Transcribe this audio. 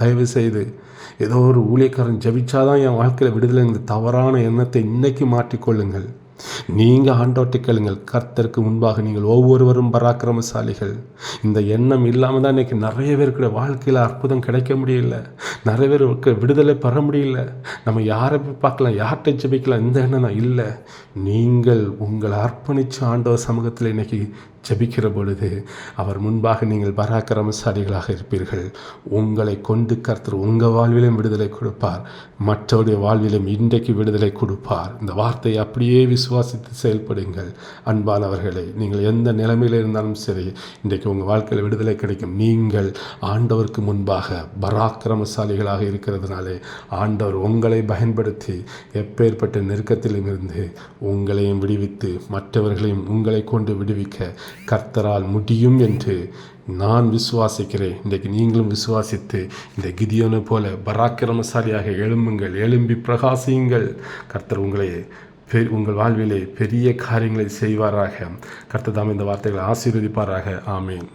தயவு செய்து ஏதோ ஒரு ஊழியக்காரன் ஜெபிச்சாதான் என் வாழ்க்கையில் விடுதலை, இந்த தவறான எண்ணத்தை இன்னைக்கு மாற்றிக்கொள்ளுங்கள். நீங்கள் ஆண்டவர்கிட்ட கேளுங்கள். கர்த்தருக்கு முன்பாக நீங்கள் ஒவ்வொருவரும் பராக்கிரமசாலிகள். இந்த எண்ணம் இல்லாமல் தான் இன்றைக்கி நிறைய பேருக்குடைய வாழ்க்கையில் அற்புதம் கிடைக்க முடியல, நிறைய பேருக்கு விடுதலை பெற முடியல. நம்ம யாரை போய் பார்க்கலாம், யார்கிட்ட ஜெபிக்கலாம், இந்த எண்ணம் தான் இல்லை. நீங்கள் உங்களை அர்ப்பணித்து ஆண்டவர் சமூகத்தில் இன்றைக்கி ஜெபிக்கிற பொழுது அவர் முன்பாக நீங்கள் பராக்கிரமசாலிகளாக இருப்பீர்கள். உங்களை கொண்டு கர்த்தர் உங்கள் வாழ்விலும் விடுதலை கொடுப்பார், மற்றவருடைய வாழ்விலும் இன்றைக்கு விடுதலை கொடுப்பார். இந்த வார்த்தையை அப்படியே விசுவாசித்து செயல்படுங்கள். அன்பானவர்களை, நீங்கள் எந்த நிலைமையில் இருந்தாலும் சரி, இன்றைக்கு உங்கள் வாழ்க்கையில் விடுதலை கிடைக்கும். நீங்கள் ஆண்டவருக்கு முன்பாக பராக்கிரமசாலிகளாக இருக்கிறதுனாலே ஆண்டவர் உங்களை பயன்படுத்தி எப்பேற்பட்ட நெருக்கத்திலும் இருந்து உங்களையும் விடுவித்து மற்றவர்களையும் உங்களை கொண்டு விடுவிக்க கர்த்தரால் முடியும் என்று நான் விசுவாசிக்கிறேன். இன்றைக்கு நீங்களும் விசுவாசித்து இந்த கிதியோனை போல பராக்கிரமசாலியாக எழும்புங்கள், எழும்பி பிரகாசியுங்கள். கர்த்தர் உங்கள் வாழ்விலே பெரிய காரியங்களை செய்வாராக. கர்த்தர் தாம் இந்த வார்த்தைகளை ஆசீர்வதிப்பாராக. ஆமேன்.